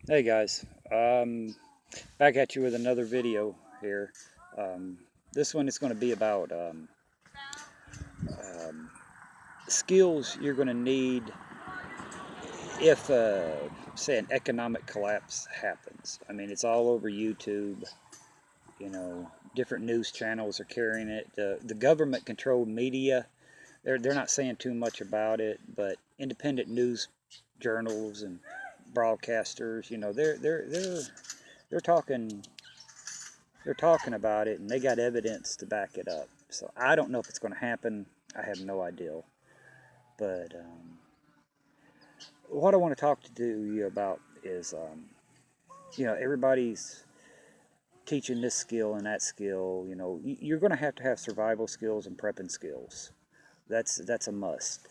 Hey guys, back at you with another video here. Um, this one is going to be about um, skills you're going to need if, say, an economic collapse happens. I mean, it's all over YouTube. You know, different news channels are carrying it. The government-controlled media, they're not saying too much about it, but independent news journals and broadcasters, you know, they're talking they're talking about it and they got evidence to back it up. So I don't know if it's going to happen. I have no idea. But what I want to talk to you about is, you know, everybody's teaching this skill and that skill. You know, you're going to have survival skills and prepping skills. That's a must.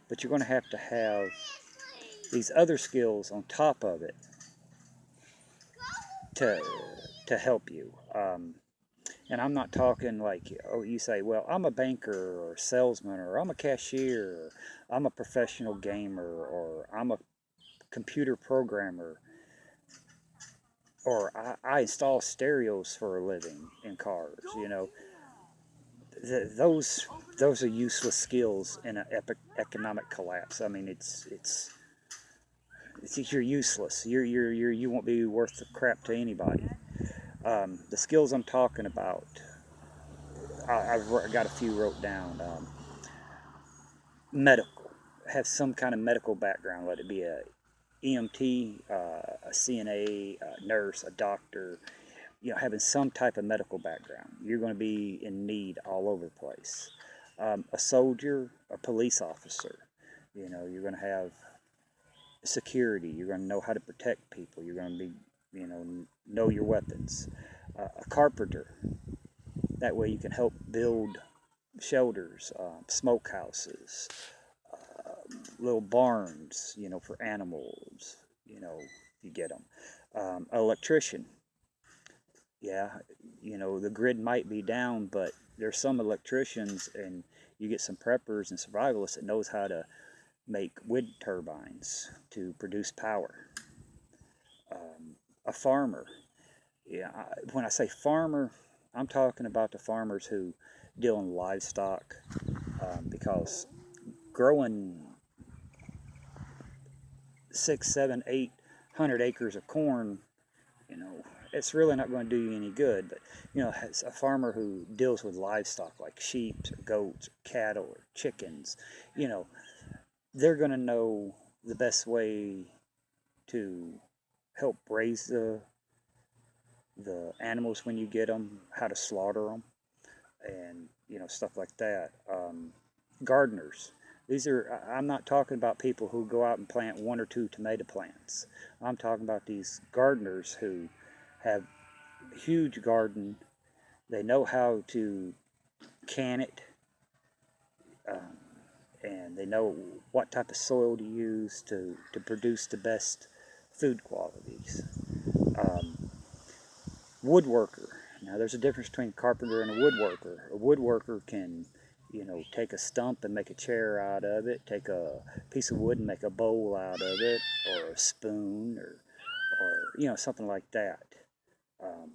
But you're going to have these other skills on top of it to to help you. And I'm not talking like, oh, you say, well, I'm a banker or a salesman or I'm a cashier or I'm a professional gamer or I'm a computer programmer or I install stereos for a living in cars. You know, those are useless skills in an economic collapse. I mean, you're useless. You won't be worth the crap to anybody. The skills I'm talking about, I've got a few wrote down. Medical, have some kind of medical background, let it be a EMT, a CNA, a nurse, a doctor, you know, having some type of medical background. You're going to be in need all over the place. A soldier, a police officer, you know, you're going to have security. You're going to know how to protect people. You're going to be, you know your weapons. A carpenter, that way you can help build shelters, smokehouses, little barns, you know, for animals, you know, you get them. Electrician, yeah, you know, the grid might be down, but there's some electricians and you get some preppers and survivalists that knows how to make wind turbines to produce power. A farmer, yeah, when I say farmer, I'm talking about the farmers who deal in livestock, because growing 6, 7, 800 acres of corn, you know, it's really not going to do you any good. But, you know, as a farmer who deals with livestock like sheep or goats or cattle or chickens, you know, they're going to know the best way to help raise the animals when you get them, how to slaughter them, and, you know, stuff like that. Gardeners. I'm not talking about people who go out and plant one or two tomato plants. I'm talking about these gardeners who have huge garden. They know how to can it, um, and they know what type of soil to use to produce the best food qualities. Um, Woodworker. Now, there's a difference between a carpenter and a woodworker. A woodworker can, you know, take a stump and make a chair out of it, take a piece of wood and make a bowl out of it, or a spoon, or you know, something like that. Um,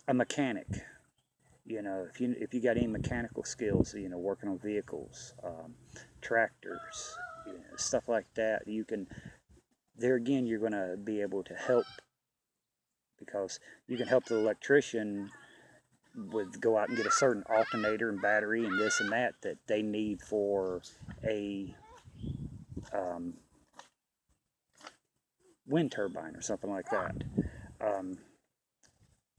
a mechanic. You know, if you got any mechanical skills, you know, working on vehicles, tractors, you know, stuff like that, you can. There again, you're going to be able to help because you can help the electrician with go out and get a certain alternator and battery and this and that that they need for a um, wind turbine or something like that. Um,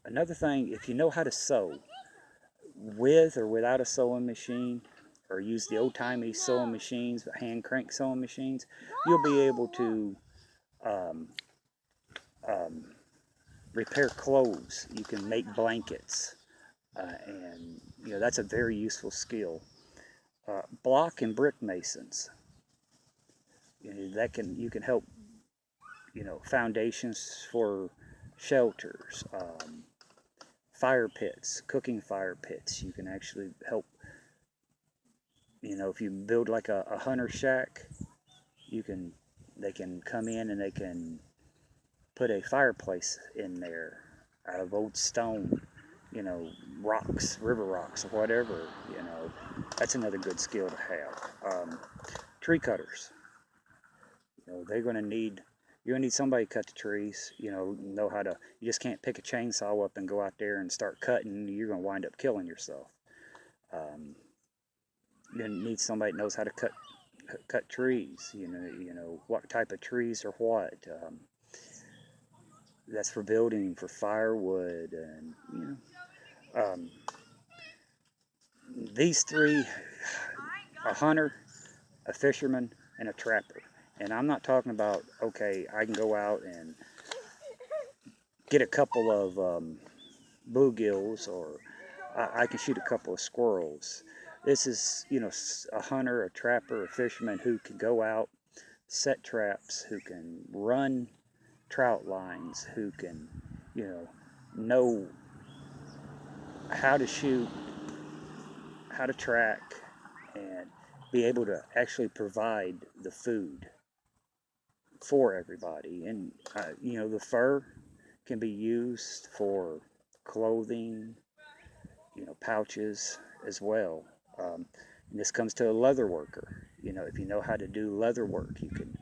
Another thing, if you know how to sew, with or without a sewing machine, or use the old-timey sewing machines, hand crank sewing machines, you'll be able to um, um, repair clothes. You can make blankets, and you know that's a very useful skill. Block and brick masons. You know, you can help, you know, foundations for shelters, fire pits, cooking fire pits. You can actually help. You know, if you build like a hunter shack, you can they can come in and they can put a fireplace in there out of old stone, rocks, river rocks, or whatever, that's another good skill to have. Tree cutters, they're going to need, you're going to need somebody to cut the trees, know how to, you just can't pick a chainsaw up and go out there and start cutting. You're going to wind up killing yourself. You're going to need somebody that knows how to cut trees, what type of trees or what. That's for building, for firewood, and these three: a hunter, a fisherman, and a trapper. And I'm not talking about, okay, I can go out and get a couple of bluegills, or I can shoot a couple of squirrels. This is, a hunter, a trapper, a fisherman who can go out, set traps, who can run trout lines, who can, know how to shoot, how to track, and be able to actually provide the food for everybody. And the fur can be used for clothing, pouches as well. And this comes to a leather worker. If you know how to do leather work, you can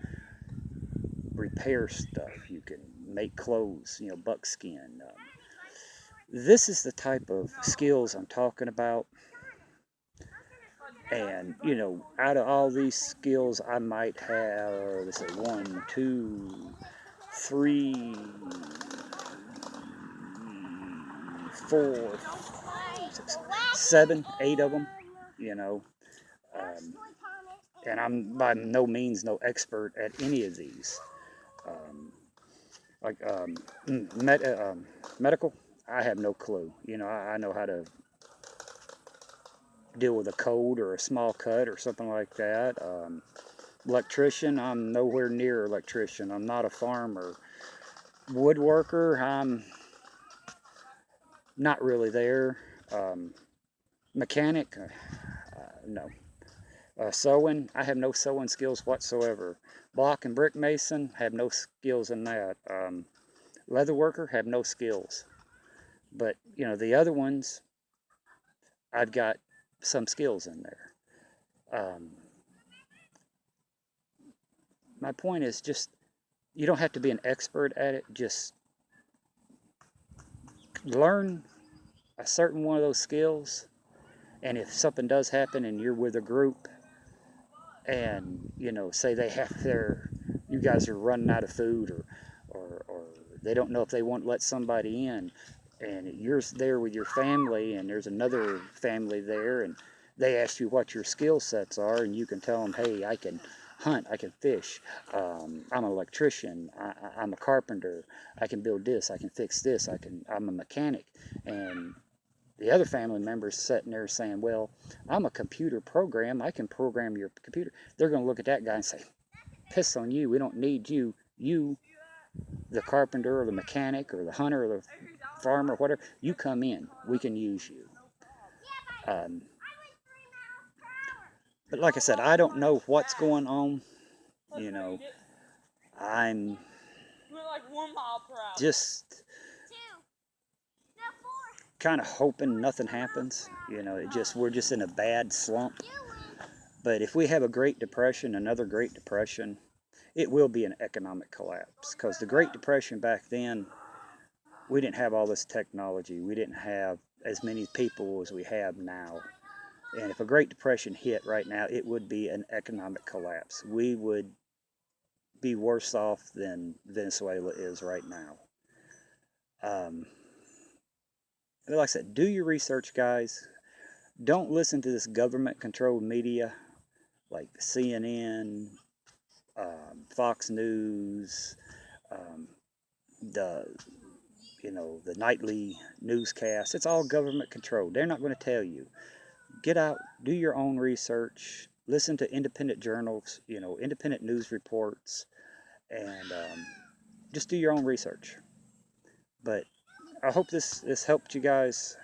repair stuff, you can make clothes, buckskin. This is the type of skills I'm talking about. And, out of all these skills, I might have, let's say, 1, 2, 3, 4, 6, 7, 8 of them, and I'm by no means no expert at any of these. Medical, I have no clue. I know how to deal with a cold or a small cut or something like that. Electrician, I'm nowhere near electrician. I'm not a farmer. Woodworker, I'm not really there. Mechanic, no. Sewing, I have no sewing skills whatsoever. Block and brick mason, have no skills in that. Leather worker, have no skills. But, the other ones, I've got some skills in there. My point is just, you don't have to be an expert at it. Just learn a certain one of those skills. And if something does happen and you're with a group and, say they have you guys are running out of food, or they don't know if they want to let somebody in, and you're there with your family and there's another family there, and they ask you what your skill sets are, and you can tell them, hey, I can hunt, I can fish, I'm an electrician, I'm a carpenter, I can build this, I can fix this, I'm a mechanic. And the other family members sitting there saying, well, I'm a computer program, I can program your computer. They're going to look at that guy and say, piss on you, we don't need you. You, the carpenter or the mechanic or the hunter or the farmer, whatever, you come in, we can use you. But like I said, I don't know what's going on. I'm just kind of hoping nothing happens. We're just in a bad slump. But if we have a Great Depression, another Great Depression, it will be an economic collapse. Because the Great Depression back then, we didn't have all this technology. We didn't have as many people as we have now. And if a Great Depression hit right now, it would be an economic collapse. We would be worse off than Venezuela is right now. Like I said, do your research, guys. Don't listen to this government-controlled media like CNN, Fox News, the nightly newscast. It's all government-controlled. They're not going to tell you. Get out, do your own research, listen to independent journals, independent news reports, and just do your own research. But I hope this helped you guys,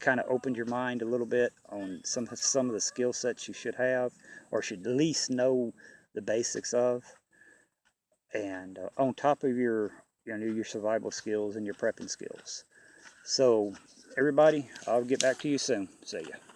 kind of opened your mind a little bit on some of the skill sets you should have, or should at least know the basics of. And on top of your your survival skills and your prepping skills. So everybody, I'll get back to you soon. See ya.